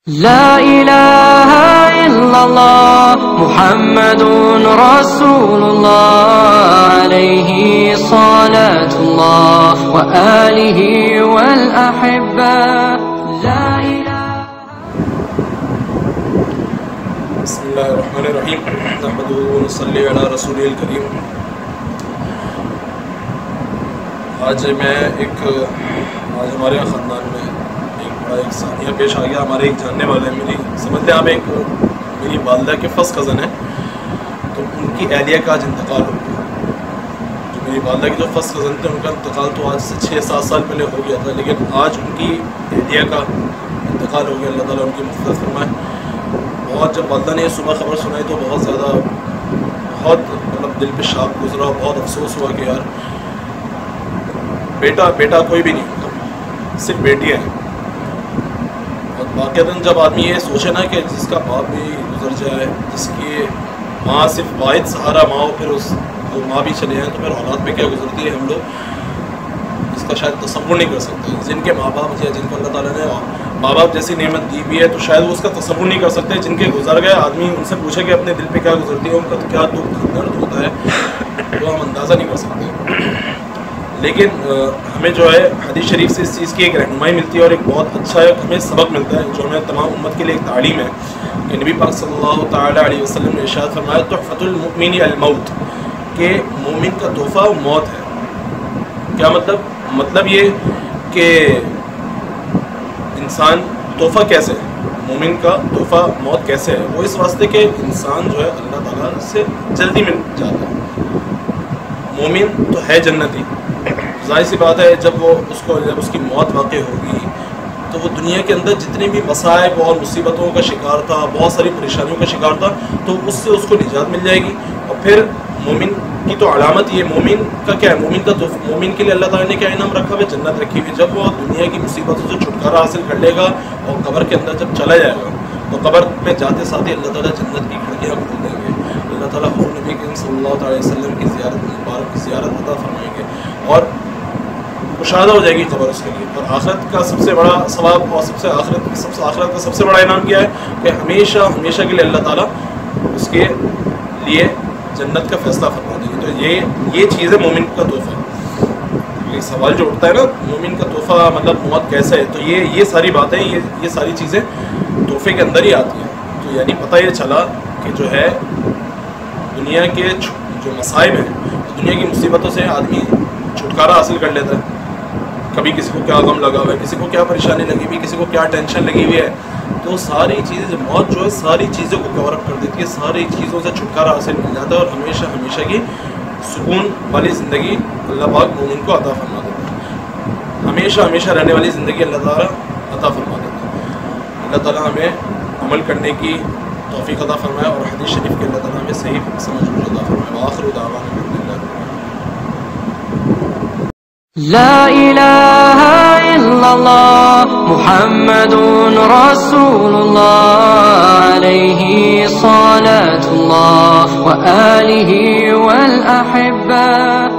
لا الہ الا اللہ محمد رسول اللہ علیہ صلاة اللہ وآلہ والأحبہ لا الہ. بسم اللہ الرحمن الرحیم نحمدہ ونصلی علی رسولہ الکریم. آج ہمارے خاندان میں ایک ثانیہ پیش آ گیا. ہمارے ایک جاننے والے میری سمجھتے ہیں آپ میری والدہ کے فرسٹ کزن ہیں، تو ان کی اہلیہ کا آج انتقال ہو گیا. جو میری والدہ کے جو فرسٹ کزن تھے ان کا انتقال تو آج سے 6-7 سال پہلے ہو گیا تھا، لیکن آج ان کی اہلیہ کا انتقال ہو گیا. اللہ تعالیٰ ان کی مغفرت فرمائے. اور جب والدہ نے صبح خبر سنائی تو بہت دل پہ شاپ گزرا، بہت افسوس ہوا کہ یار بیٹا کوئی بھی نہیں ہوتا، صرف بیٹیاں ہیں. اور واقعتاً جب آدمی یہ سوچے نا کہ جس کا باپ بھی گزر جائے، جس کی ماں صرف واحد سہارا ماں ہو، پھر وہ ماں بھی چلے جائیں، تو پھر اولاد پہ کیا گزرتی ہے ہم لوگ اس کا شاید تصور نہیں کر سکتے. جن کے ماں باپ یا جن کو اللہ تعالیٰ نے ماں باپ جیسی نعمت دی بھی ہے تو شاید وہ اس کا تصور نہیں کر سکتے. جن کے گزر گئے آدمی ان سے پوچھے کہ اپنے دل پہ کیا گزرتی ہے، ان کا کیا دکھ درد ہوتا ہے، تو ہم اندازہ نہیں کر سکتے. لیکن ہمیں جو ہے حدیث شریف سے اس چیز کی ایک رہنمائی ملتی ہے اور ایک بہت اچھا ہمیں سبق ملتا ہے جو ہمیں تمام امت کے لیے ایک تعلیم ہے کہ نبی پاک صلی اللہ تعالیٰ علیہ وسلم نے ارشاد فرمایا تحفۃ المؤمن الموت، کہ مومن کا تحفہ موت ہے. کیا مطلب یہ کہ انسان تحفہ کیسے ہے، مومن کا تحفہ موت کیسے ہے؟ وہ اس واسطے کہ انسان جو ہے اللہ تعالیٰ سے جلدی مل جاتا ہے. مومن تو ہے جنتی، ظاہر سی بات ہے جب اس کی موت واقع ہوگی تو وہ دنیا کے اندر جتنے بھی مصائب اور مصیبتوں کا شکار تھا، بہت ساری پریشانیوں کا شکار تھا، تو اس سے اس کو نجات مل جائے گی. اور پھر مومن کی تو علامت یہ مومن کا کیا ہے، مومن کے لیے اللہ تعالیٰ نے کیا انعام رکھا ہے، جنت رکھی ہوئی. جب وہ دنیا کی مصیبتوں سے چھٹکارا حاصل کر لے گا اور قبر کے اندر جب چلا جائے گا تو قبر میں جاتے ساتھ ہی اللہ تعالیٰ جنت کی کھڑکیاں کھول دیں گے. اللہ تعالیٰ حضور نبی کریم صلی اللہ علیہ وسلم کی زیارت عطا فرمائیں گے اور مشاہدہ ہو جائے گی قبر اس کے لیے. اور آخرت کا سب سے بڑا ثواب اور آخرت کا سب سے بڑا انعام کیا ہے کہ ہمیشہ کے لیے اللہ تعالیٰ اس کے لیے جنت کا فیصلہ فرما دیں گے. تو یہ چیز ہے مومن کا تحفہ. یہ سوال جو اٹھتا ہے نا مومن کا تحفہ مطلب موت کیسے ہے، تو یہ ساری باتیں یہ ساری چیزیں تحفے کے اندر ہی آتی ہیں. تو یعنی پتہ یہ چلا کہ جو ہے دنیا کے جو مصائب ہیں، دنیا کی مصیبتوں سے آدمی چھٹکارا حاصل کر لیتا ہے. کبھی کسی کو کیا غم لگا ہوا ہے، کسی کو کیا پریشانی لگی ہوئی، کسی کو کیا ٹینشن لگی ہوئی ہے، تو ساری چیزیں موت جو ہے ساری چیزوں کو کور اپ کر دیتی ہے، ساری چیزوں سے چھٹکارا حاصل مل جاتا ہے اور ہمیشہ کی سکون والی زندگی اللہ پاک مومن کو عطا فرما دیتا ہے. ہمیشہ رہنے والی زندگی اللہ تعالیٰ عطا فرما دیتا ہے. اللہ تعالیٰ ہمیں عمل کرنے کی توفیق عطا فرمائے اور حدیث شریف کے اللہ تعالیٰ ہمیں صحیح سمجھ عطا فرمائے. وآخر دعوانا لا الہ الا اللہ محمد رسول اللہ علیہ صلاة اللہ وآلہ والأحبہ.